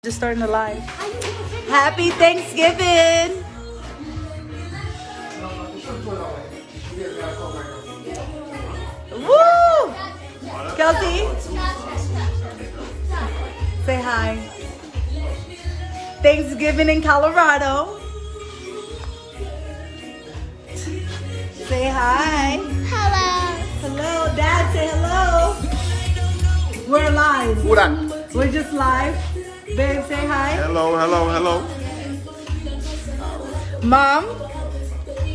Just starting the live. Happy Thanksgiving! Woo! Kelsey, say hi. Thanksgiving in Colorado. Say hi. Hello. Hello, Dad. Say hello. We're live. Who that? We're just live. Babe, say hi. Hello, hello, hello. Mom,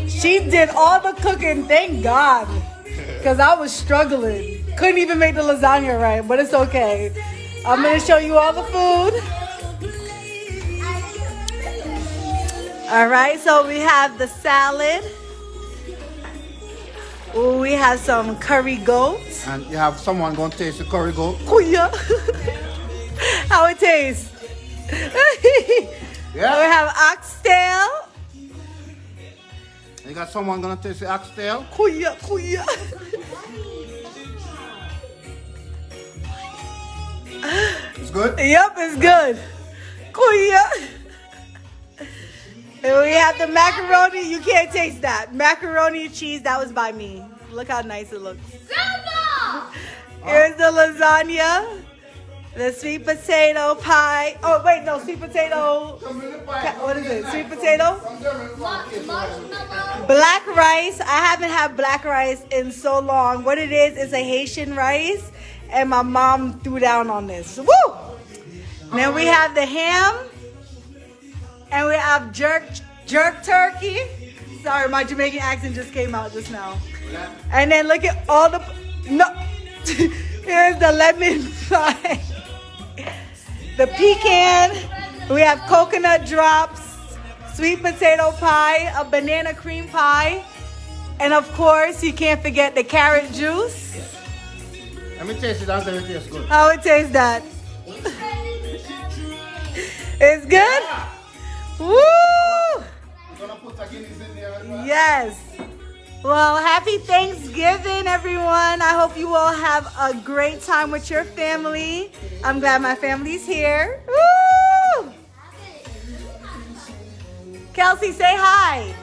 she did all the cooking, thank God. Because I was struggling. Couldn't even make the lasagna right, but it's okay. I'm going to show you all the food. All right, so we have the salad. Ooh, we have some curry goat. And you have someone going to taste the curry goat. Kuya. How it tastes? Yeah. We have oxtail. You got someone going to taste the oxtail. Kuya, kuya. It's good. Yep, it's good. Kuya. And we have the macaroni. You can't taste that. Macaroni and cheese, that was by me. Look how nice it looks. Here's the lasagna. The sweet potato pie. Oh, wait, no, sweet potato. What is it? Sweet potato? Black rice. I haven't had black rice in so long. What it is a Haitian rice. And my mom threw down on this. Woo! Then we have the ham. And we have jerk turkey. Sorry, my Jamaican accent just came out just now. And then look at all the... No. Here's the lemon pie. The pecan. We have coconut drops. Sweet potato pie. A banana cream pie. And of course, you can't forget the carrot juice. Let me taste it. I'll tell you it tastes good. How it tastes that? It's good? Woo! Gonna put a Guinness in there as well? Yes. Well, happy Thanksgiving, everyone. I hope you all have a great time with your family. I'm glad my family's here. Woo! Kelsey, say hi.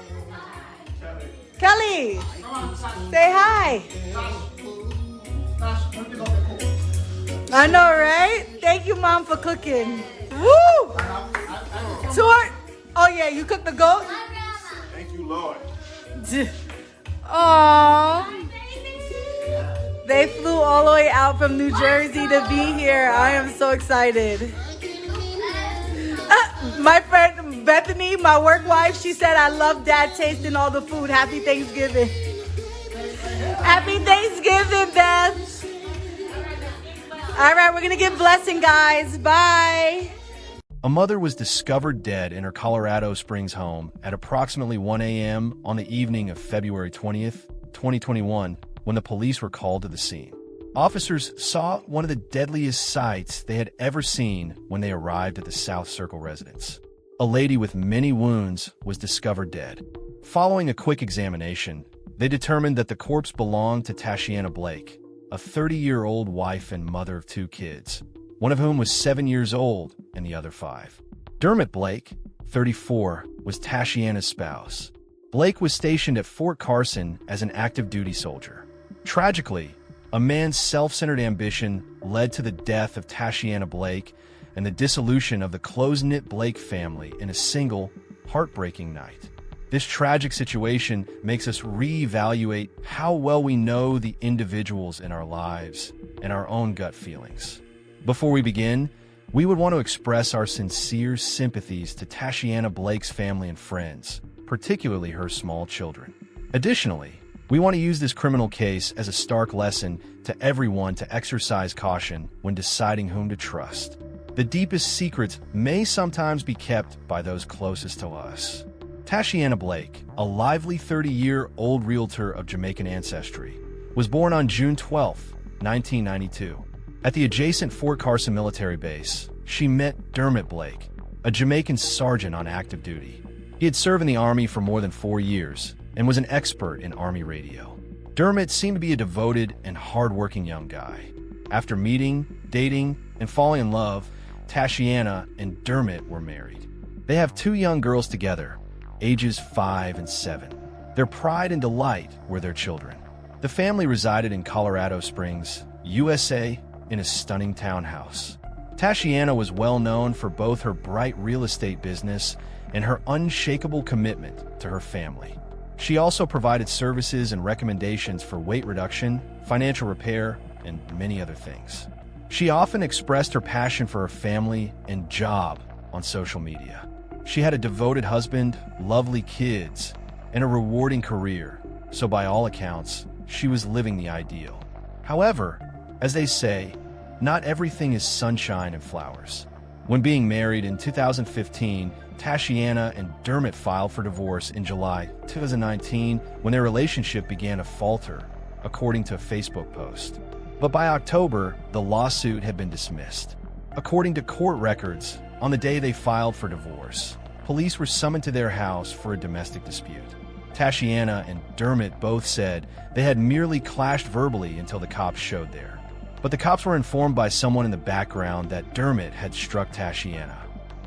Kelly, say hi. I know, right? Thank you, Mom, for cooking. Woo! Tour. Oh, yeah, you cooked the goat? Thank you, Lord. Aww. They flew all the way out from New Jersey to be here. I am so excited. My friend Bethany, my work wife, she said, I love Dad tasting all the food. Happy Thanksgiving. Happy Thanksgiving, Beth. All right, we're going to give blessing, guys. Bye. A mother was discovered dead in her Colorado Springs home at approximately 1 a.m. on the evening of February 20th, 2021, when the police were called to the scene. Officers saw one of the deadliest sights they had ever seen when they arrived at the South Circle residence. A lady with many wounds was discovered dead. Following a quick examination, they determined that the corpse belonged to Tashiana Blake, a 30-year-old wife and mother of 2 kids, one of whom was 7 years old and the other 5. Dermot Blake, 34, was Tashiana's spouse. Blake was stationed at Fort Carson as an active duty soldier. Tragically, a man's self-centered ambition led to the death of Tashiana Blake and the dissolution of the close-knit Blake family in a single, heartbreaking night. This tragic situation makes us reevaluate how well we know the individuals in our lives and our own gut feelings. Before we begin, we would want to express our sincere sympathies to Tashiana Blake's family and friends, particularly her small children. Additionally, we want to use this criminal case as a stark lesson to everyone to exercise caution when deciding whom to trust. The deepest secrets may sometimes be kept by those closest to us. Tashiana Blake, a lively 30-year-old realtor of Jamaican ancestry, was born on June 12, 1992. At the adjacent Fort Carson military base, she met Dermot Blake, a Jamaican sergeant on active duty. He had served in the Army for more than 4 years and was an expert in Army radio. Dermot seemed to be a devoted and hard-working young guy. After meeting, dating, and falling in love, Tashiana and Dermot were married. They have 2 young girls together, ages 5 and 7. Their pride and delight were their children. The family resided in Colorado Springs, USA, in a stunning townhouse. Tashiana was well known for both her bright real estate business and her unshakable commitment to her family. She also provided services and recommendations for weight reduction, financial repair, and many other things. She often expressed her passion for her family and job on social media. She had a devoted husband, lovely kids, and a rewarding career, so by all accounts, she was living the ideal. However, as they say, not everything is sunshine and flowers. When being married in 2015, Tashiana and Dermot filed for divorce in July 2019 when their relationship began to falter, according to a Facebook post. But by October, the lawsuit had been dismissed. According to court records, on the day they filed for divorce, police were summoned to their house for a domestic dispute. Tashiana and Dermot both said they had merely clashed verbally until the cops showed there. But the cops were informed by someone in the background that Dermot had struck Tashiana.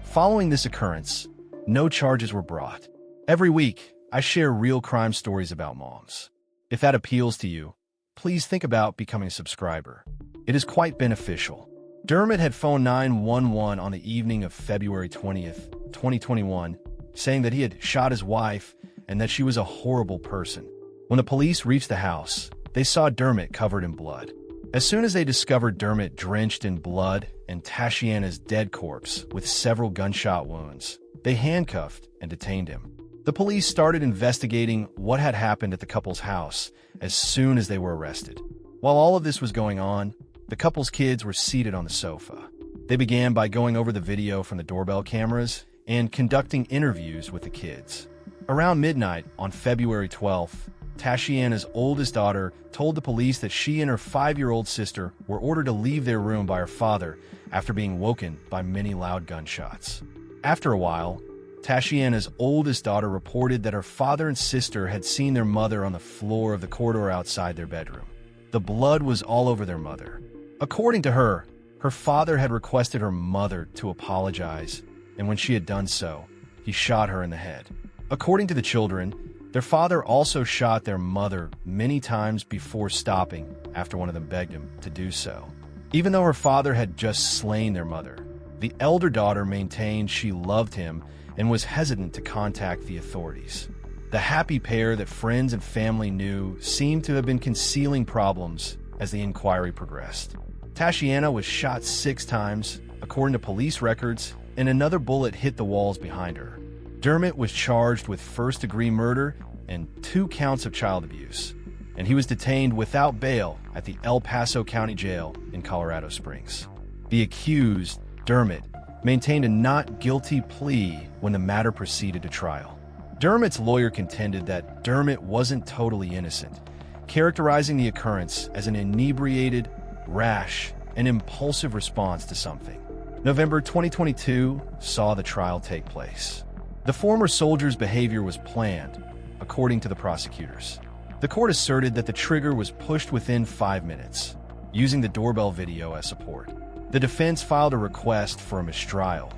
Following this occurrence, no charges were brought. Every week, I share real crime stories about moms. If that appeals to you, please think about becoming a subscriber. It is quite beneficial. Dermot had phoned 911 on the evening of February 20th, 2021, saying that he had shot his wife and that she was a horrible person. When the police reached the house, they saw Dermot covered in blood. As soon as they discovered Dermot drenched in blood and Tashiana's dead corpse with several gunshot wounds, they handcuffed and detained him. The police started investigating what had happened at the couple's house as soon as they were arrested. While all of this was going on, the couple's kids were seated on the sofa. They began by going over the video from the doorbell cameras and conducting interviews with the kids. Around midnight on February 12th, Tashiana's oldest daughter told the police that she and her 5-year-old sister were ordered to leave their room by her father after being woken by many loud gunshots. After a while, Tashiana's oldest daughter reported that her father and sister had seen their mother on the floor of the corridor outside their bedroom. The blood was all over their mother. According to her, her father had requested her mother to apologize, and when she had done so, he shot her in the head. According to the children, their father also shot their mother many times before stopping after one of them begged him to do so. Even though her father had just slain their mother, the elder daughter maintained she loved him and was hesitant to contact the authorities. The happy pair that friends and family knew seemed to have been concealing problems as the inquiry progressed. Tashiana was shot 6 times, according to police records, and another bullet hit the walls behind her. Dermot was charged with first-degree murder and 2 counts of child abuse, and he was detained without bail at the El Paso County Jail in Colorado Springs. The accused, Dermot, maintained a not guilty plea when the matter proceeded to trial. Dermot's lawyer contended that Dermot wasn't totally innocent, characterizing the occurrence as an inebriated, rash, and impulsive response to something. November 2022 saw the trial take place. The former soldier's behavior was planned, according to the prosecutors. The court asserted that the trigger was pushed within 5 minutes, using the doorbell video as support. The defense filed a request for a mistrial,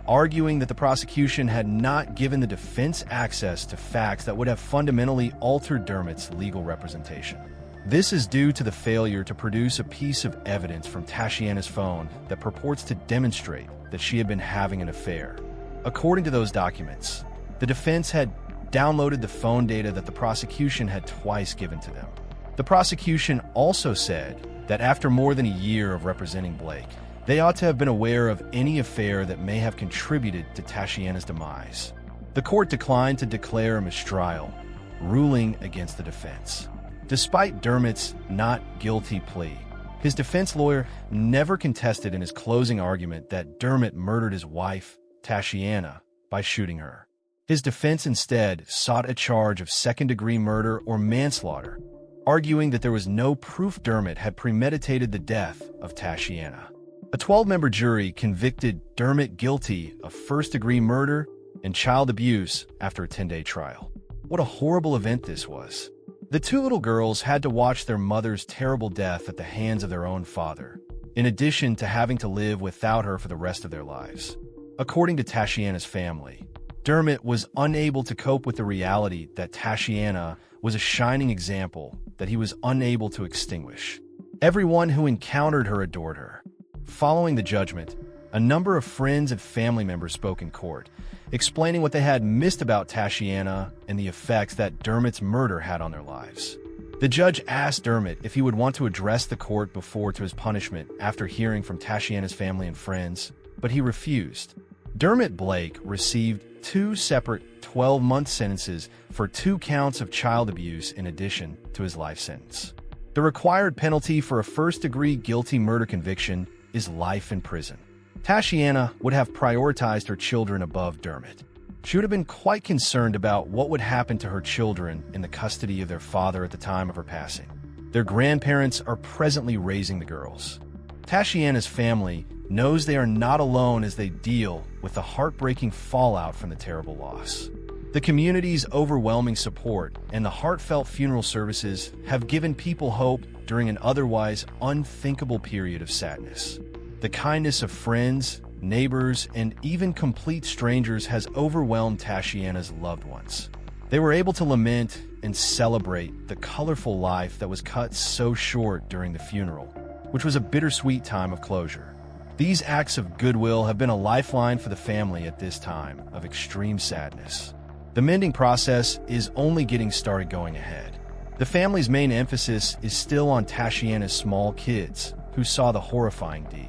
arguing that the prosecution had not given the defense access to facts that would have fundamentally altered Dermot's legal representation. This is due to the failure to produce a piece of evidence from Tashiana's phone that purports to demonstrate that she had been having an affair. According to those documents, the defense had downloaded the phone data that the prosecution had twice given to them. The prosecution also said that after more than a year of representing Blake, they ought to have been aware of any affair that may have contributed to Tashiana's demise. The court declined to declare a mistrial, ruling against the defense. Despite Dermot's not guilty plea, his defense lawyer never contested in his closing argument that Dermot murdered his wife, Tashiana, by shooting her. His defense instead sought a charge of second-degree murder or manslaughter, arguing that there was no proof Dermot had premeditated the death of Tashiana. A 12-member jury convicted Dermot guilty of first-degree murder and child abuse after a 10-day trial. What a horrible event this was. The 2 little girls had to watch their mother's terrible death at the hands of their own father, in addition to having to live without her for the rest of their lives. According to Tashiana's family, Dermot was unable to cope with the reality that Tashiana was a shining example that he was unable to extinguish. Everyone who encountered her adored her. Following the judgment, a number of friends and family members spoke in court, explaining what they had missed about Tashiana and the effects that Dermot's murder had on their lives. The judge asked Dermot if he would want to address the court before to his punishment after hearing from Tashiana's family and friends, but he refused. Dermot Blake received 2 separate 12-month sentences for 2 counts of child abuse in addition to his life sentence. The required penalty for a first-degree guilty murder conviction is life in prison. Tashiana would have prioritized her children above Dermot. She would have been quite concerned about what would happen to her children in the custody of their father at the time of her passing. Their grandparents are presently raising the girls. Tashiana's family knows they are not alone as they deal with the heartbreaking fallout from the terrible loss. The community's overwhelming support and the heartfelt funeral services have given people hope during an otherwise unthinkable period of sadness. The kindness of friends, neighbors, and even complete strangers has overwhelmed Tashiana's loved ones. They were able to lament and celebrate the colorful life that was cut so short during the funeral, which was a bittersweet time of closure. These acts of goodwill have been a lifeline for the family at this time of extreme sadness. The mending process is only getting started going ahead. The family's main emphasis is still on Tashiana's small kids, who saw the horrifying deed.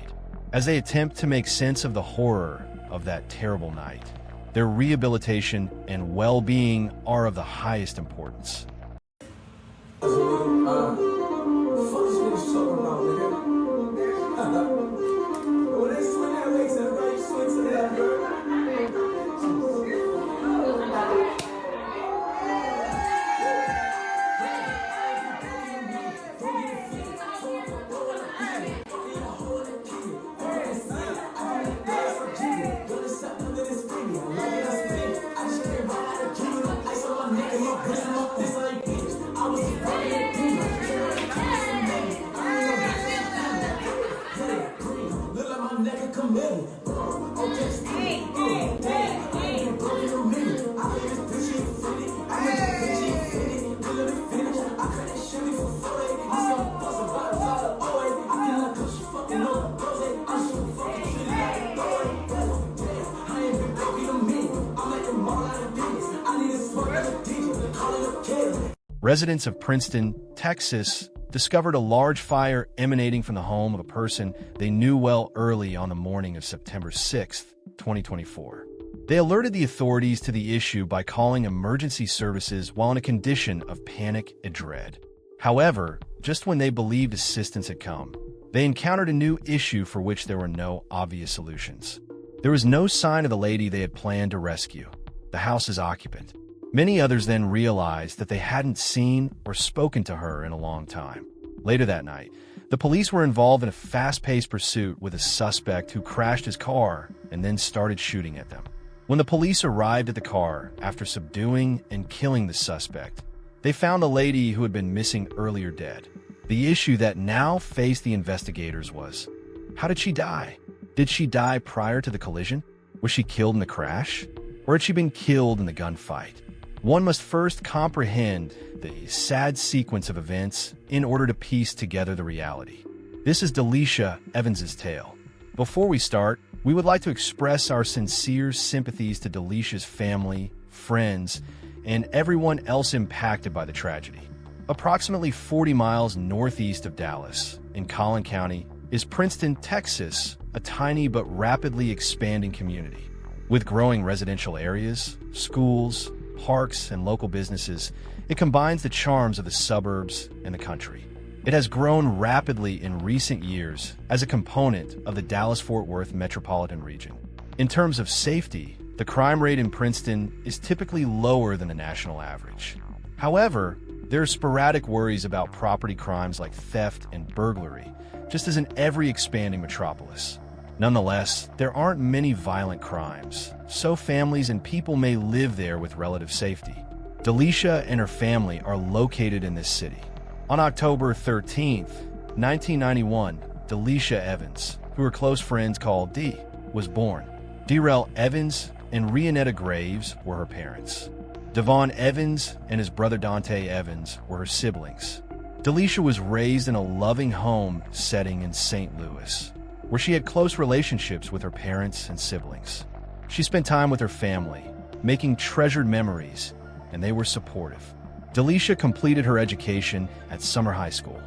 As they attempt to make sense of the horror of that terrible night, their rehabilitation and well-being are of the highest importance. Residents of Princeton, Texas, discovered a large fire emanating from the home of a person they knew well early on the morning of September 6, 2024. They alerted the authorities to the issue by calling emergency services while in a condition of panic and dread. However, just when they believed assistance had come, they encountered a new issue for which there were no obvious solutions. There was no sign of the lady they had planned to rescue, the house's occupant. Many others then realized that they hadn't seen or spoken to her in a long time. Later that night, the police were involved in a fast-paced pursuit with a suspect who crashed his car and then started shooting at them. When the police arrived at the car after subduing and killing the suspect, they found the lady who had been missing earlier dead. The issue that now faced the investigators was, how did she die? Did she die prior to the collision? Was she killed in the crash? Or had she been killed in the gunfight? One must first comprehend the sad sequence of events in order to piece together the reality. This is Delisha Evans's tale. Before we start, we would like to express our sincere sympathies to Delisha's family, friends, and everyone else impacted by the tragedy. Approximately 40 miles northeast of Dallas, in Collin County, is Princeton, Texas, a tiny but rapidly expanding community. With growing residential areas, schools, parks, and local businesses, it combines the charms of the suburbs and the country. It has grown rapidly in recent years as a component of the Dallas-Fort Worth metropolitan region. In terms of safety, the crime rate in Princeton is typically lower than the national average. However, there are sporadic worries about property crimes like theft and burglary, just as in every expanding metropolis. Nonetheless, there aren't many violent crimes, so families and people may live there with relative safety. Delisha and her family are located in this city. On October 13, 1991, Delisha Evans, who her close friends call Dee, was born. Derrell Evans and Rianetta Graves were her parents. Devon Evans and his brother Dante Evans were her siblings. Delisha was raised in a loving home setting in St. Louis, where she had close relationships with her parents and siblings. She spent time with her family, making treasured memories, and they were supportive. Delisha completed her education at Summer High School.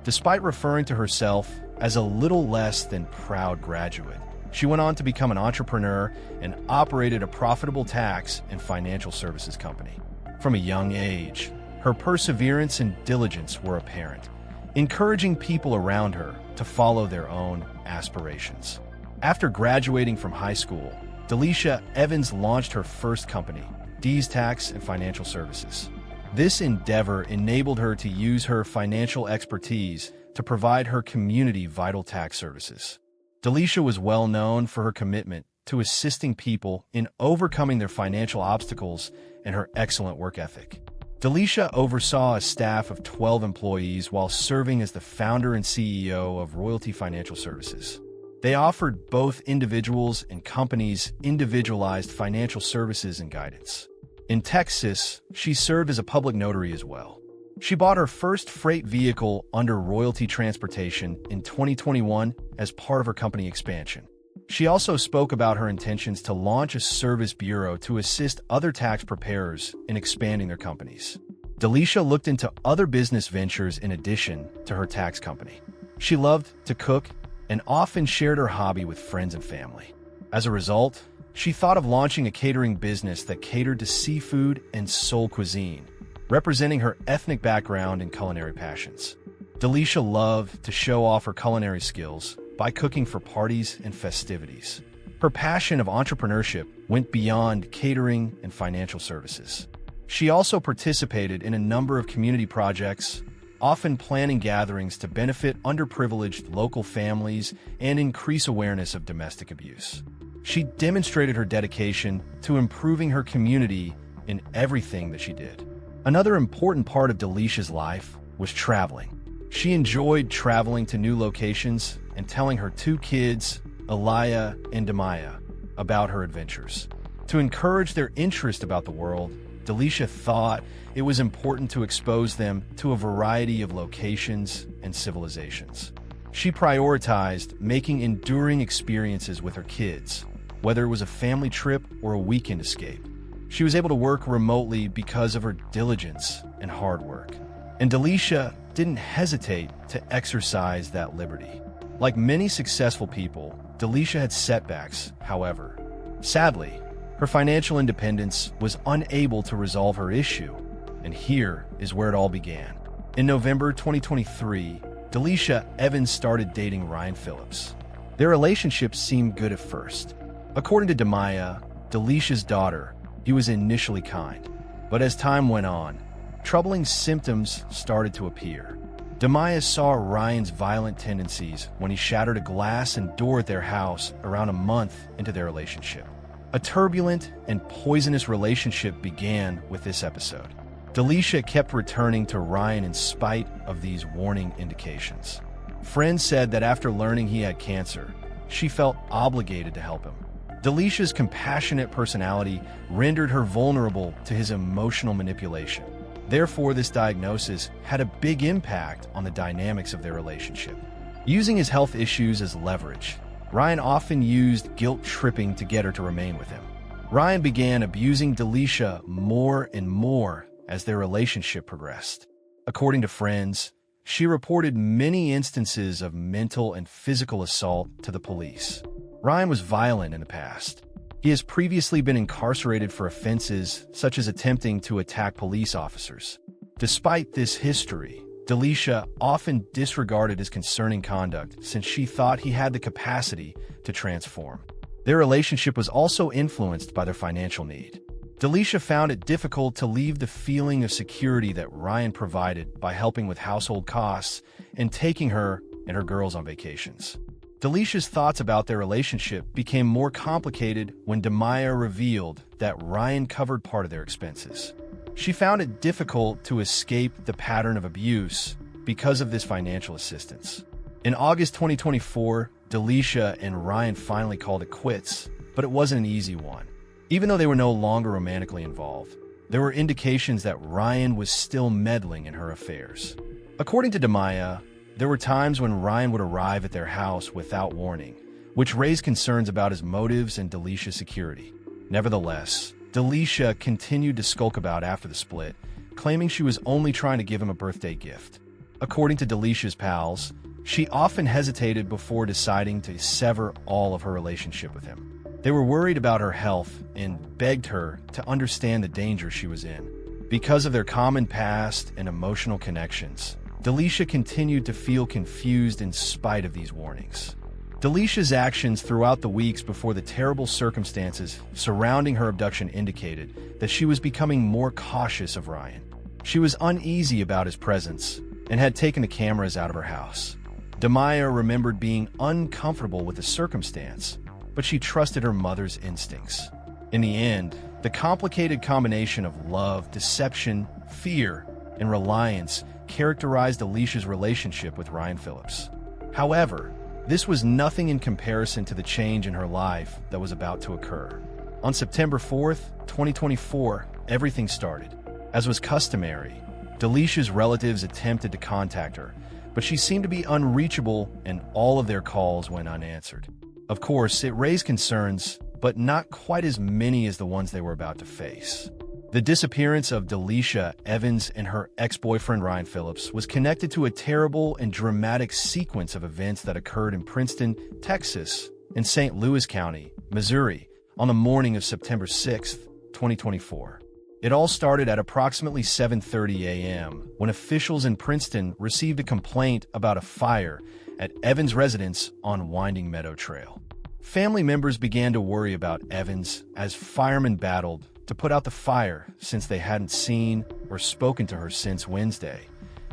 Despite referring to herself as a little less than proud graduate, she went on to become an entrepreneur and operated a profitable tax and financial services company. From a young age, her perseverance and diligence were apparent, encouraging people around her to follow their own aspirations. After graduating from high school, Delisha Evans launched her first company, Dee's Tax and Financial Services. This endeavor enabled her to use her financial expertise to provide her community vital tax services. Delisha was well known for her commitment to assisting people in overcoming their financial obstacles and her excellent work ethic. Delisha oversaw a staff of 12 employees while serving as the founder and CEO of Royalty Financial Services. They offered both individuals and companies individualized financial services and guidance. In Texas, she served as a public notary as well. She bought her first freight vehicle under Royalty Transportation in 2021 as part of her company expansion. She also spoke about her intentions to launch a service bureau to assist other tax preparers in expanding their companies. Delisha looked into other business ventures in addition to her tax company. She loved to cook and often shared her hobby with friends and family. As a result, she thought of launching a catering business that catered to seafood and soul cuisine, representing her ethnic background and culinary passions. Delisha loved to show off her culinary skills by cooking for parties and festivities. Her passion of entrepreneurship went beyond catering and financial services. She also participated in a number of community projects, often planning gatherings to benefit underprivileged local families and increase awareness of domestic abuse. She demonstrated her dedication to improving her community in everything that she did. Another important part of Delisha's life was traveling. She enjoyed traveling to new locations and telling her two kids, Aliyah and Demaya, about her adventures. To encourage their interest about the world, Delisha thought it was important to expose them to a variety of locations and civilizations. She prioritized making enduring experiences with her kids, whether it was a family trip or a weekend escape. She was able to work remotely because of her diligence and hard work. And Delisha didn't hesitate to exercise that liberty. Like many successful people, Delisha had setbacks, however. Sadly, her financial independence was unable to resolve her issue, and here is where it all began. In November 2023, Delisha Evans started dating Ryan Phillips. Their relationship seemed good at first. According to Demaya, Delisha's daughter, he was initially kind, but as time went on, troubling symptoms started to appear. Demaya saw Ryan's violent tendencies when he shattered a glass and door at their house around a month into their relationship. A turbulent and poisonous relationship began with this episode. Delisha kept returning to Ryan in spite of these warning indications. Friends said that after learning he had cancer, she felt obligated to help him. Delisha's compassionate personality rendered her vulnerable to his emotional manipulation. Therefore, this diagnosis had a big impact on the dynamics of their relationship. Using his health issues as leverage, Ryan often used guilt-tripping to get her to remain with him. Ryan began abusing Delisha more and more as their relationship progressed. According to friends, she reported many instances of mental and physical assault to the police. Ryan was violent in the past. He has previously been incarcerated for offenses such as attempting to attack police officers. Despite this history, Delisha often disregarded his concerning conduct since she thought he had the capacity to transform. Their relationship was also influenced by their financial need. Delisha found it difficult to leave the feeling of security that Ryan provided by helping with household costs and taking her and her girls on vacations. Delisha's thoughts about their relationship became more complicated when Demaya revealed that Ryan covered part of their expenses. She found it difficult to escape the pattern of abuse because of this financial assistance. In August 2024, Delisha and Ryan finally called it quits, but it wasn't an easy one. Even though they were no longer romantically involved, there were indications that Ryan was still meddling in her affairs. According to Demaya, there were times when Ryan would arrive at their house without warning, which raised concerns about his motives and Delisha's security. Nevertheless, Delisha continued to skulk about after the split, claiming she was only trying to give him a birthday gift. According to Delisha's pals, she often hesitated before deciding to sever all of her relationship with him. They were worried about her health and begged her to understand the danger she was in. Because of their common past and emotional connections, Delisha continued to feel confused in spite of these warnings. Delisha's actions throughout the weeks before the terrible circumstances surrounding her abduction indicated that she was becoming more cautious of Ryan. She was uneasy about his presence and had taken the cameras out of her house. Demaya remembered being uncomfortable with the circumstance, but she trusted her mother's instincts. In the end, the complicated combination of love, deception, fear, and reliance characterized Delisha's relationship with Ryan Phillips. However, this was nothing in comparison to the change in her life that was about to occur. On September 4th, 2024, everything started. As was customary, Delisha's relatives attempted to contact her, but she seemed to be unreachable and all of their calls went unanswered. Of course, it raised concerns, but not quite as many as the ones they were about to face. The disappearance of Delisha Evans and her ex-boyfriend Ryan Phillips was connected to a terrible and dramatic sequence of events that occurred in Princeton, Texas, and St. Louis County, Missouri, on the morning of September 6, 2024. It all started at approximately 7:30 a.m. when officials in Princeton received a complaint about a fire at Evans' residence on Winding Meadow Trail. Family members began to worry about Evans as firemen battled to put out the fire since they hadn't seen or spoken to her since Wednesday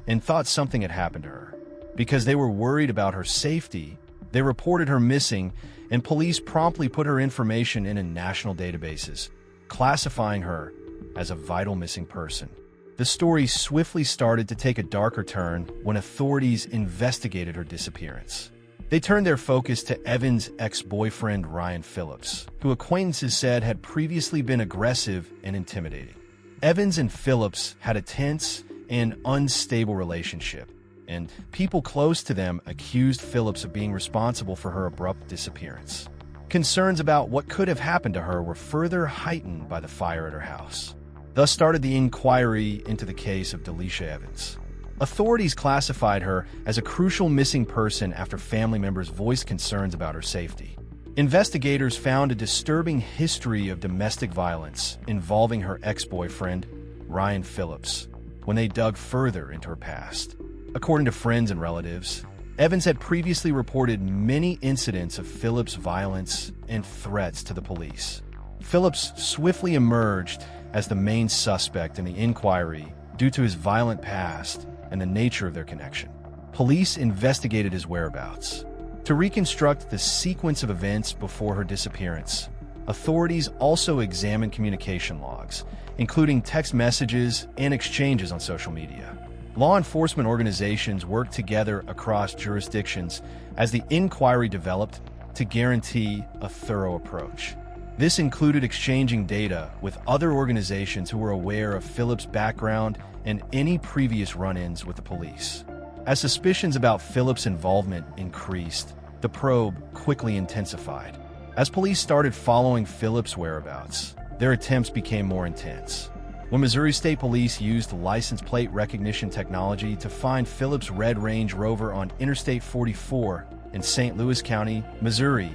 and thought something had happened to her. Because they were worried about her safety, they reported her missing and police promptly put her information in national databases, classifying her as a vital missing person. The story swiftly started to take a darker turn when authorities investigated her disappearance. They turned their focus to Evans' ex-boyfriend Ryan Phillips, who acquaintances said had previously been aggressive and intimidating. Evans and Phillips had a tense and unstable relationship, and people close to them accused Phillips of being responsible for her abrupt disappearance. Concerns about what could have happened to her were further heightened by the fire at her house. Thus started the inquiry into the case of Delisha Evans. Authorities classified her as a crucial missing person after family members voiced concerns about her safety. Investigators found a disturbing history of domestic violence involving her ex-boyfriend, Ryan Phillips, when they dug further into her past. According to friends and relatives, Evans had previously reported many incidents of Phillips' violence and threats to the police. Phillips swiftly emerged as the main suspect in the inquiry due to his violent past and the nature of their connection. Police investigated his whereabouts. To reconstruct the sequence of events before her disappearance, authorities also examined communication logs, including text messages and exchanges on social media. Law enforcement organizations worked together across jurisdictions as the inquiry developed to guarantee a thorough approach. This included exchanging data with other organizations who were aware of Phillips' background and any previous run-ins with the police. As suspicions about Phillips' involvement increased, the probe quickly intensified. As police started following Phillips' whereabouts, their attempts became more intense. When Missouri State Police used license plate recognition technology to find Phillips' Red Range Rover on Interstate 44 in St. Louis County, Missouri,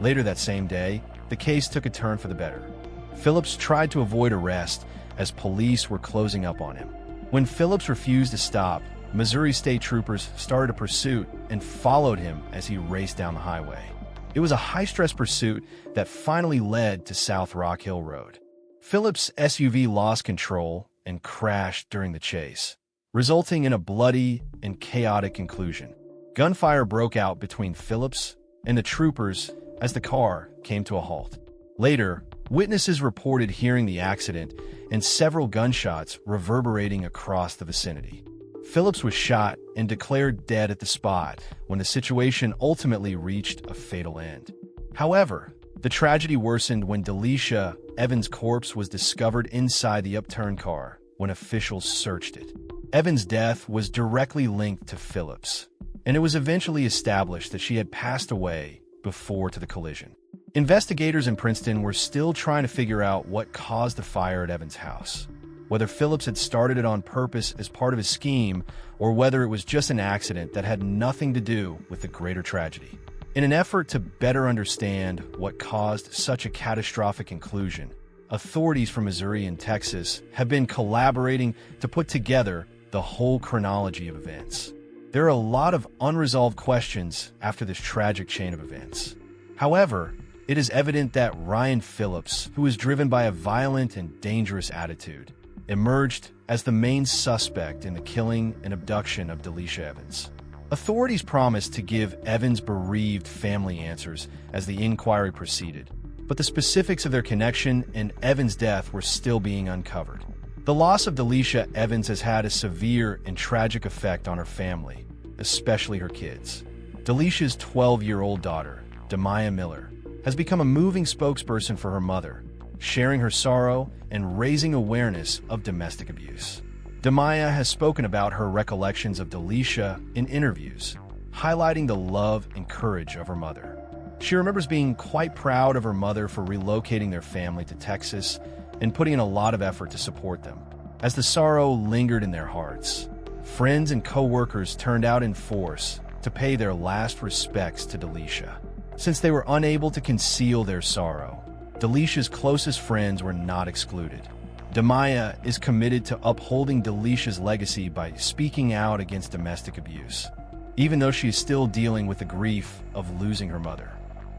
later that same day, the case took a turn for the better. Phillips tried to avoid arrest as police were closing up on him. When Phillips refused to stop, Missouri State troopers started a pursuit and followed him as he raced down the highway. It was a high-stress pursuit that finally led to South Rock Hill Road. Phillips' SUV lost control and crashed during the chase, resulting in a bloody and chaotic conclusion. Gunfire broke out between Phillips and the troopers as the car came to a halt. Later, witnesses reported hearing the accident and several gunshots reverberating across the vicinity. Phillips was shot and declared dead at the spot when the situation ultimately reached a fatal end. However, the tragedy worsened when Delisha Evans' corpse was discovered inside the upturned car when officials searched it. Evans' death was directly linked to Phillips, and it was eventually established that she had passed away before the collision. Investigators in Princeton were still trying to figure out what caused the fire at Evans' house, whether Phillips had started it on purpose as part of his scheme or whether it was just an accident that had nothing to do with the greater tragedy. In an effort to better understand what caused such a catastrophic conclusion, authorities from Missouri and Texas have been collaborating to put together the whole chronology of events. There are a lot of unresolved questions after this tragic chain of events. However, it is evident that Ryan Phillips, who was driven by a violent and dangerous attitude, emerged as the main suspect in the killing and abduction of Delisha Evans. Authorities promised to give Evans' bereaved family answers as the inquiry proceeded, but the specifics of their connection and Evans' death were still being uncovered. The loss of Delisha Evans has had a severe and tragic effect on her family, especially her kids. Delisha's 12-year-old daughter, Demaya Miller, has become a moving spokesperson for her mother, sharing her sorrow and raising awareness of domestic abuse. Demaya has spoken about her recollections of Delisha in interviews, highlighting the love and courage of her mother. She remembers being quite proud of her mother for relocating their family to Texas and putting in a lot of effort to support them. As the sorrow lingered in their hearts, friends and co-workers turned out in force to pay their last respects to Delisha. Since they were unable to conceal their sorrow, Delisha's closest friends were not excluded. Demaya is committed to upholding Delisha's legacy by speaking out against domestic abuse, even though she is still dealing with the grief of losing her mother.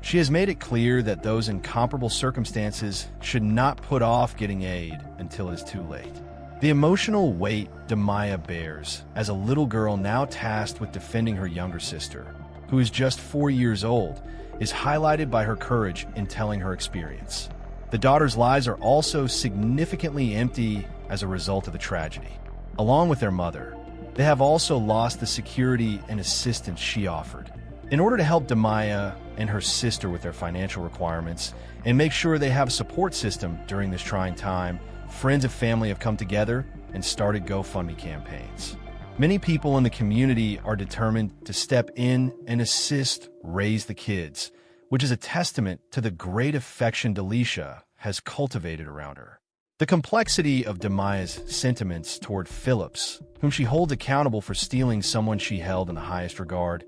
She has made it clear that those in comparable circumstances should not put off getting aid until it is too late. The emotional weight Demaya bears as a little girl now tasked with defending her younger sister, who is just 4 years old, is highlighted by her courage in telling her experience. The daughter's lives are also significantly empty as a result of the tragedy. Along with their mother, they have also lost the security and assistance she offered. In order to help Demaya and her sister with their financial requirements and make sure they have a support system during this trying time, friends and family have come together and started GoFundMe campaigns. Many people in the community are determined to step in and assist raise the kids, which is a testament to the great affection Delisha has cultivated around her. The complexity of Demaya's sentiments toward Phillips, whom she holds accountable for stealing someone she held in the highest regard,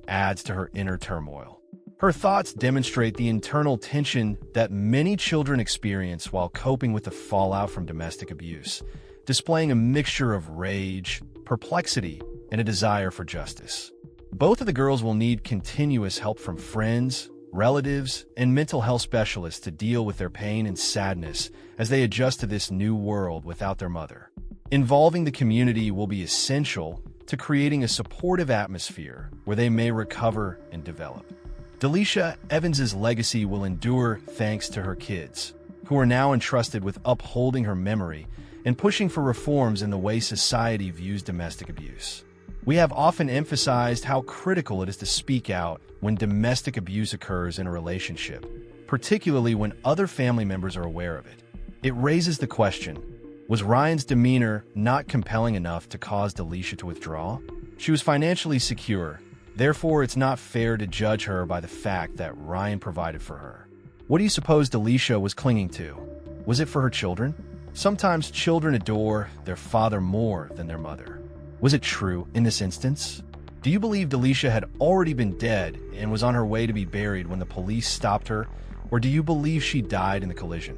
adds to her inner turmoil. Her thoughts demonstrate the internal tension that many children experience while coping with the fallout from domestic abuse, displaying a mixture of rage, perplexity, and a desire for justice. Both of the girls will need continuous help from friends, relatives, and mental health specialists to deal with their pain and sadness as they adjust to this new world without their mother. Involving the community will be essential to creating a supportive atmosphere where they may recover and develop. Delisha Evans' legacy will endure thanks to her kids, who are now entrusted with upholding her memory and pushing for reforms in the way society views domestic abuse. We have often emphasized how critical it is to speak out when domestic abuse occurs in a relationship, particularly when other family members are aware of it. It raises the question, was Ryan's demeanor not compelling enough to cause Delisha to withdraw? She was financially secure, therefore it's not fair to judge her by the fact that Ryan provided for her. What do you suppose Delisha was clinging to? Was it for her children? Sometimes children adore their father more than their mother. Was it true in this instance? Do you believe Delisha had already been dead and was on her way to be buried when the police stopped her, or do you believe she died in the collision?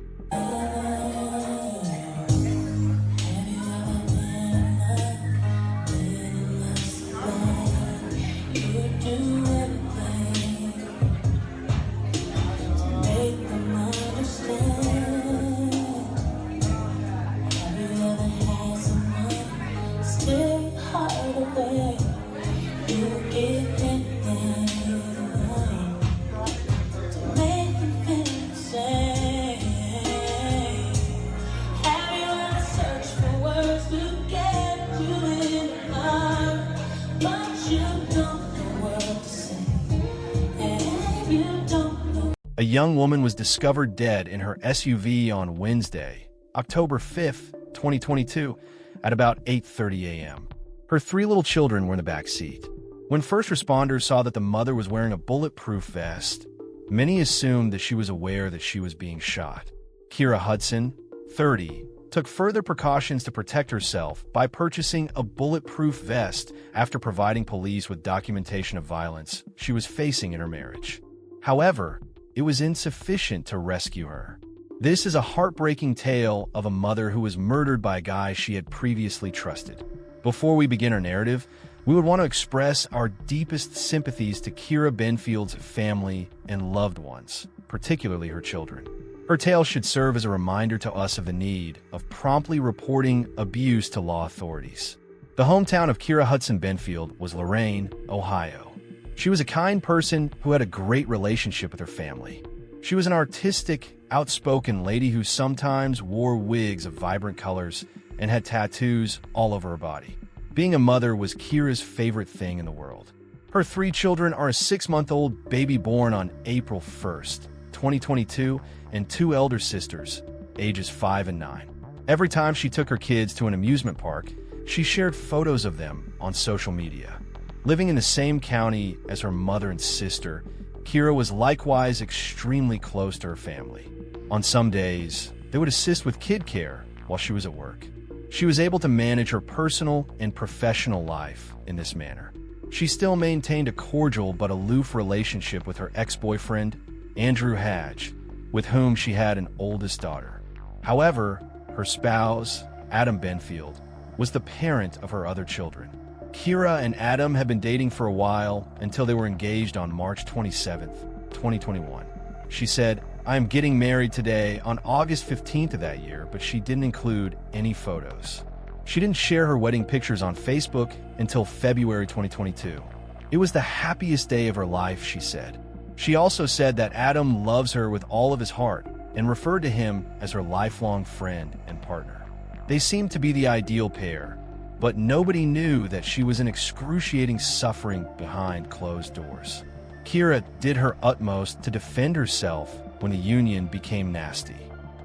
A young woman was discovered dead in her SUV on Wednesday, October 5, 2022, at about 8:30 a.m. Her 3 little children were in the back seat. When first responders saw that the mother was wearing a bulletproof vest, many assumed that she was aware that she was being shot. Kira Hudson, 30, took further precautions to protect herself by purchasing a bulletproof vest after providing police with documentation of violence she was facing in her marriage. However, it was insufficient to rescue her. This is a heartbreaking tale of a mother who was murdered by a guy she had previously trusted. Before we begin our narrative, we would want to express our deepest sympathies to Kira Benfield's family and loved ones, particularly her children. Her tale should serve as a reminder to us of the need of promptly reporting abuse to law authorities. The hometown of Kira Hudson Benfield was Lorain, Ohio. She was a kind person who had a great relationship with her family. She was an artistic, outspoken lady who sometimes wore wigs of vibrant colors and had tattoos all over her body. Being a mother was Kira's favorite thing in the world. Her 3 children are a 6-month-old baby born on April 1st, 2022, and 2 elder sisters, ages 5 and 9. Every time she took her kids to an amusement park, she shared photos of them on social media. Living in the same county as her mother and sister, Kira was likewise extremely close to her family. On some days, they would assist with kid care while she was at work. She was able to manage her personal and professional life in this manner. She still maintained a cordial but aloof relationship with her ex-boyfriend, Andrew Hatch, with whom she had an oldest daughter. However, her spouse, Adam Benfield, was the parent of her other children. Kira and Adam had been dating for a while until they were engaged on March 27, 2021. She said, "I am getting married today on August 15th of that year," but she didn't include any photos. She didn't share her wedding pictures on Facebook until February 2022. It was the happiest day of her life, she said. She also said that Adam loves her with all of his heart and referred to him as her lifelong friend and partner. They seemed to be the ideal pair, but nobody knew that she was in excruciating suffering behind closed doors. Kira did her utmost to defend herself when the union became nasty.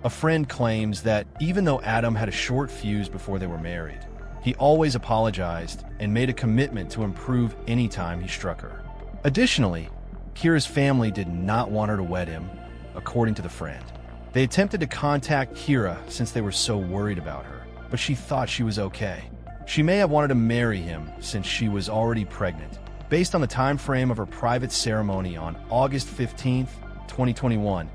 A friend claims that even though Adam had a short fuse before they were married, he always apologized and made a commitment to improve any time he struck her. Additionally, Kira's family did not want her to wed him, according to the friend. They attempted to contact Kira since they were so worried about her, but she thought she was okay. She may have wanted to marry him since she was already pregnant, based on the time frame of her private ceremony on August 15th, 2021,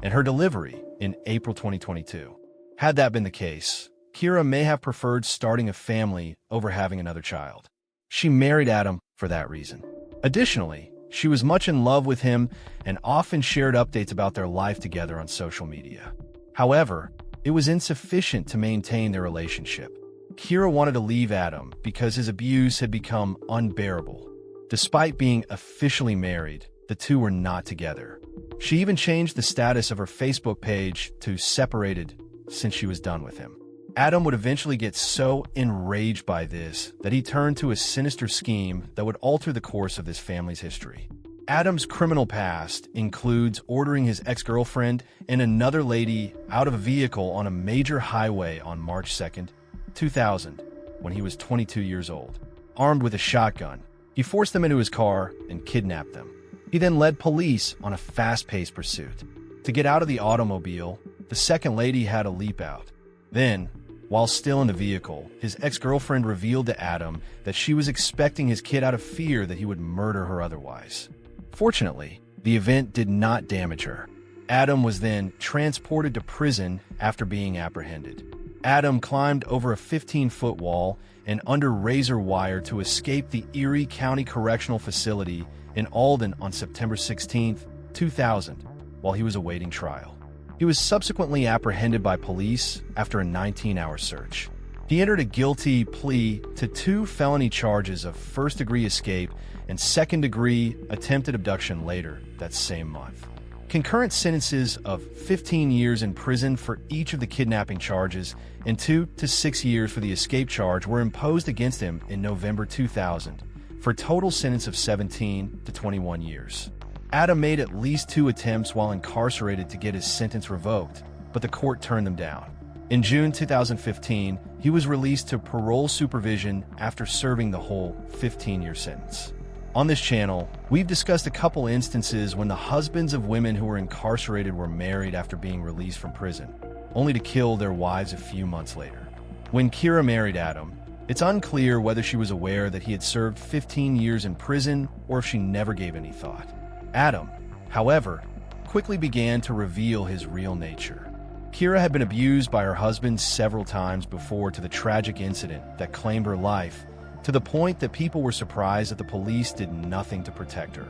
and her delivery in April 2022. Had that been the case, Kira may have preferred starting a family over having another child. She married Adam for that reason. Additionally, she was much in love with him and often shared updates about their life together on social media. However, it was insufficient to maintain their relationship. Kira wanted to leave Adam because his abuse had become unbearable. Despite being officially married, the two were not together. She even changed the status of her Facebook page to separated since she was done with him. Adam would eventually get so enraged by this that he turned to a sinister scheme that would alter the course of this family's history. Adam's criminal past includes ordering his ex-girlfriend and another lady out of a vehicle on a major highway on March 2nd, 2000, when he was 22 years old. Armed with a shotgun, he forced them into his car and kidnapped them. He then led police on a fast-paced pursuit. To get out of the automobile, the second lady had a leap out. Then, while still in the vehicle, his ex-girlfriend revealed to Adam that she was expecting his kid out of fear that he would murder her otherwise. Fortunately, the event did not damage her. Adam was then transported to prison after being apprehended. Adam climbed over a 15-foot wall and under razor wire to escape the Erie County Correctional Facility in Alden on September 16, 2000, while he was awaiting trial. He was subsequently apprehended by police after a 19-hour search. He entered a guilty plea to 2 felony charges of first-degree escape and second-degree attempted abduction later that same month. Concurrent sentences of 15 years in prison for each of the kidnapping charges and 2 to 6 years for the escape charge were imposed against him in November 2000, for a total sentence of 17 to 21 years. Adam made at least 2 attempts while incarcerated to get his sentence revoked, but the court turned them down. In June 2015, he was released to parole supervision after serving the whole 15-year sentence. On this channel, we've discussed a couple instances when the husbands of women who were incarcerated were married after being released from prison, only to kill their wives a few months later. When Kira married Adam, it's unclear whether she was aware that he had served 15 years in prison or if she never gave any thought. Adam, however, quickly began to reveal his real nature. Kira had been abused by her husband several times before to the tragic incident that claimed her life, to the point that people were surprised that the police did nothing to protect her.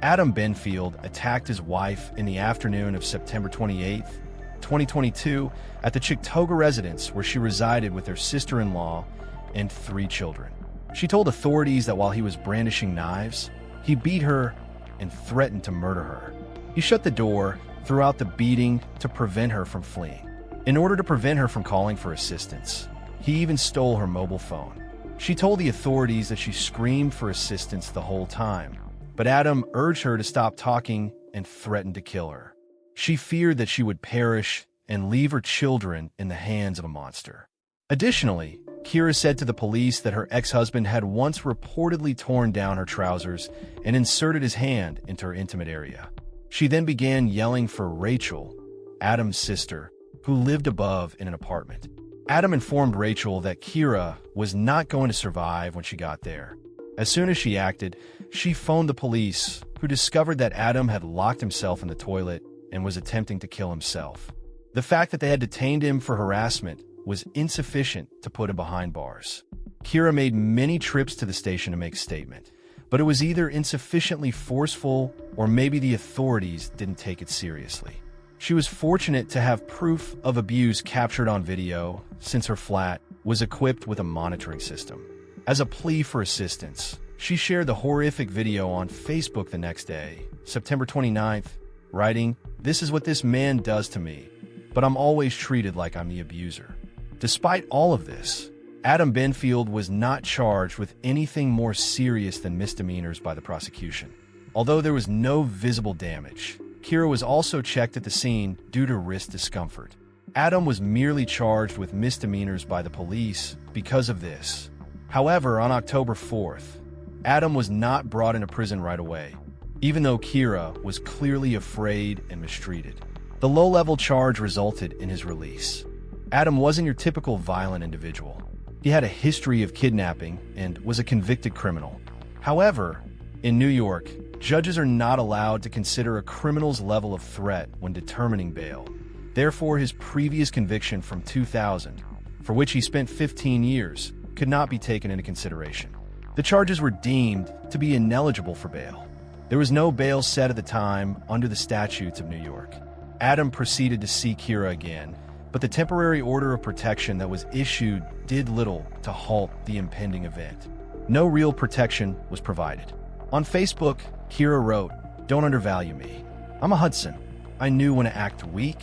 Adam Benfield attacked his wife in the afternoon of September 28, 2022, at the Chictoga residence where she resided with their sister-in-law and 3 children. She told authorities that while he was brandishing knives, he beat her and threatened to murder her. He shut the door throughout the beating to prevent her from fleeing. In order to prevent her from calling for assistance, he even stole her mobile phone. She told the authorities that she screamed for assistance the whole time, but Adam urged her to stop talking and threatened to kill her. She feared that she would perish and leave her children in the hands of a monster. Additionally, Kira said to the police that her ex-husband had once reportedly torn down her trousers and inserted his hand into her intimate area. She then began yelling for Rachel, Adam's sister, who lived above in an apartment. Adam informed Rachel that Kira was not going to survive when she got there. As soon as she acted, she phoned the police, who discovered that Adam had locked himself in the toilet and was attempting to kill himself. The fact that they had detained him for harassment was insufficient to put him behind bars. Kira made many trips to the station to make a statement, but it was either insufficiently forceful or maybe the authorities didn't take it seriously. She was fortunate to have proof of abuse captured on video, since her flat was equipped with a monitoring system. As a plea for assistance, she shared the horrific video on Facebook the next day, September 29th, writing, "This is what this man does to me, but I'm always treated like I'm the abuser." Despite all of this, Adam Benfield was not charged with anything more serious than misdemeanors by the prosecution. Although there was no visible damage, Kira was also checked at the scene due to wrist discomfort. Adam was merely charged with misdemeanors by the police because of this. However, on October 4th, Adam was not brought into prison right away, even though Kira was clearly afraid and mistreated. The low-level charge resulted in his release. Adam wasn't your typical violent individual. He had a history of kidnapping and was a convicted criminal. However, in New York, judges are not allowed to consider a criminal's level of threat when determining bail. Therefore, his previous conviction from 2000, for which he spent 15 years, could not be taken into consideration. The charges were deemed to be ineligible for bail. There was no bail set at the time under the statutes of New York. Adam proceeded to see Kira again, but the temporary order of protection that was issued did little to halt the impending event. No real protection was provided. On Facebook, Kira wrote, "Don't undervalue me. I'm a Hudson. I knew when to act weak,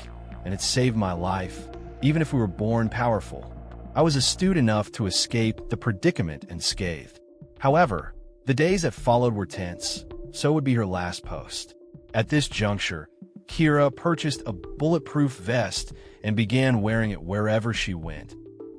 and it saved my life, even if we were born powerful. I was astute enough to escape the predicament unscathed." However, the days that followed were tense, so would be her last post. At this juncture, Kira purchased a bulletproof vest and began wearing it wherever she went,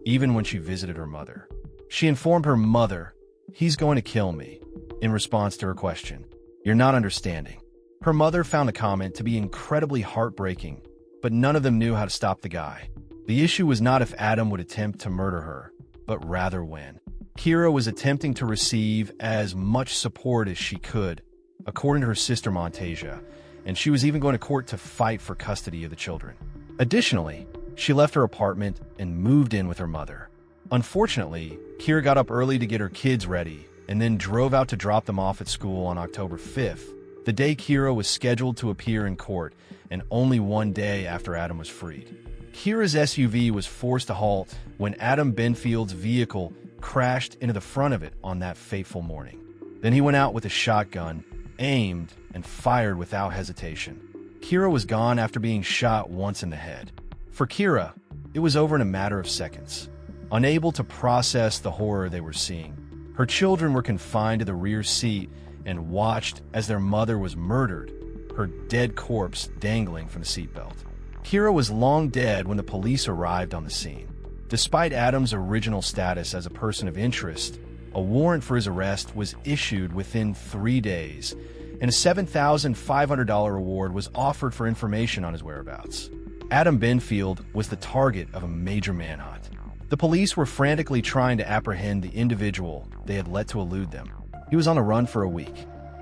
even when she visited her mother. She informed her mother, "He's going to kill me," in response to her question, "You're not understanding." Her mother found the comment to be incredibly heartbreaking, but none of them knew how to stop the guy. The issue was not if Adam would attempt to murder her, but rather when. Kira was attempting to receive as much support as she could, according to her sister Montasia, and she was even going to court to fight for custody of the children. Additionally, she left her apartment and moved in with her mother. Unfortunately, Kira got up early to get her kids ready and then drove out to drop them off at school on October 5th, the day Kira was scheduled to appear in court, and only one day after Adam was freed. Kira's SUV was forced to halt when Adam Benfield's vehicle crashed into the front of it on that fateful morning. Then he went out with a shotgun, aimed, and fired without hesitation. Kira was gone after being shot once in the head. For Kira, it was over in a matter of seconds. Unable to process the horror they were seeing, her children were confined to the rear seat and watched as their mother was murdered her dead corpse dangling from the seatbelt. Kira was long dead when the police arrived on the scene. Despite Adam's original status as a person of interest, a warrant for his arrest was issued within 3 days, and a $7,500 reward was offered for information on his whereabouts. Adam Benfield was the target of a major manhunt. The police were frantically trying to apprehend the individual they had let to elude them. He was on the run for a week.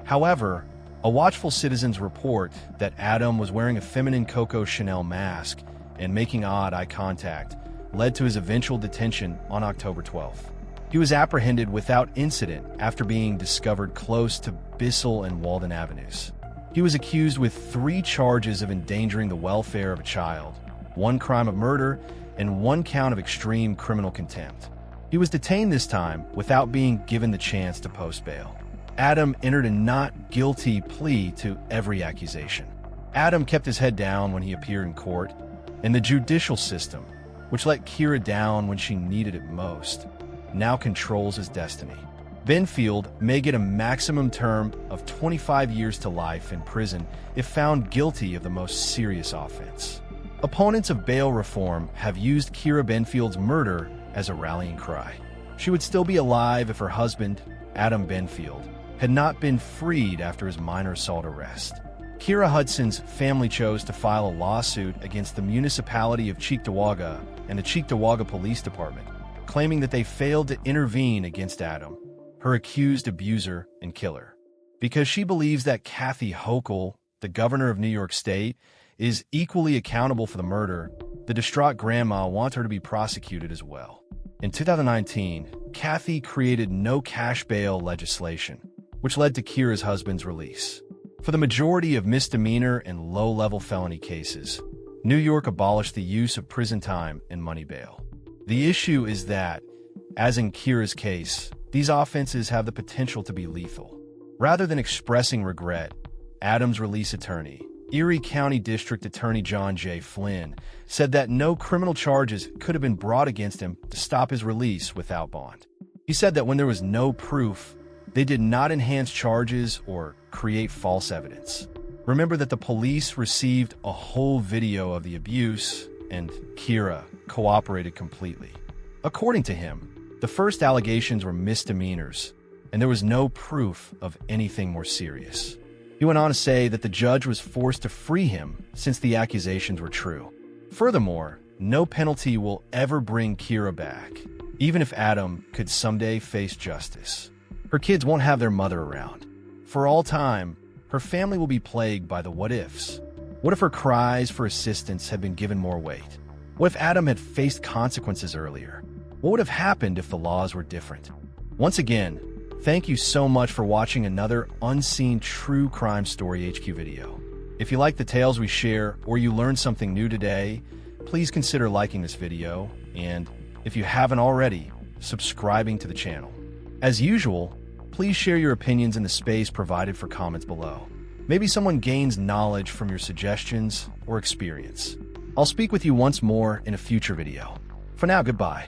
However, a watchful citizen's report that Adam was wearing a feminine Coco Chanel mask and making odd eye contact led to his eventual detention on October 12th. He was apprehended without incident after being discovered close to Bissell and Walden Avenues. He was accused with 3 charges of endangering the welfare of a child, 1 crime of murder, and 1 count of extreme criminal contempt. He was detained this time without being given the chance to post bail. Adam entered a not guilty plea to every accusation. Adam kept his head down when he appeared in court, and the judicial system, which let Kira down when she needed it most, now controls his destiny. Benfield may get a maximum term of 25 years to life in prison if found guilty of the most serious offense. Opponents of bail reform have used Kira Benfield's murder as a rallying cry. She would still be alive if her husband, Adam Benfield, had not been freed after his minor assault arrest. Kira Hudson's family chose to file a lawsuit against the municipality of Cheektowaga and the Cheektowaga Police Department, claiming that they failed to intervene against Adam, her accused abuser and killer. Because she believes that Kathy Hochul, the governor of New York State, is equally accountable for the murder, the distraught grandma wants her to be prosecuted as well. In 2019, Kathy created no cash bail legislation, which led to Kira's husband's release. For the majority of misdemeanor and low-level felony cases, New York abolished the use of prison time and money bail. The issue is that, as in Kira's case, these offenses have the potential to be lethal. Rather than expressing regret, Adam's release attorney, Erie County District Attorney John J. Flynn, said that no criminal charges could have been brought against him to stop his release without bond. He said that when there was no proof, they did not enhance charges or create false evidence. Remember that the police received a whole video of the abuse, and Kira cooperated completely. According to him, the first allegations were misdemeanors, and there was no proof of anything more serious. He went on to say that the judge was forced to free him since the accusations were true. Furthermore, no penalty will ever bring Kira back, even if Adam could someday face justice. Her kids won't have their mother around. For all time, her family will be plagued by the what-ifs. What if her cries for assistance had been given more weight? What if Adam had faced consequences earlier? What would have happened if the laws were different? Once again, thank you so much for watching another Unseen True Crime Story HQ video. If you like the tales we share or you learned something new today, please consider liking this video and, if you haven't already, subscribing to the channel. As usual, please share your opinions in the space provided for comments below. Maybe someone gains knowledge from your suggestions or experience. I'll speak with you once more in a future video. For now, goodbye.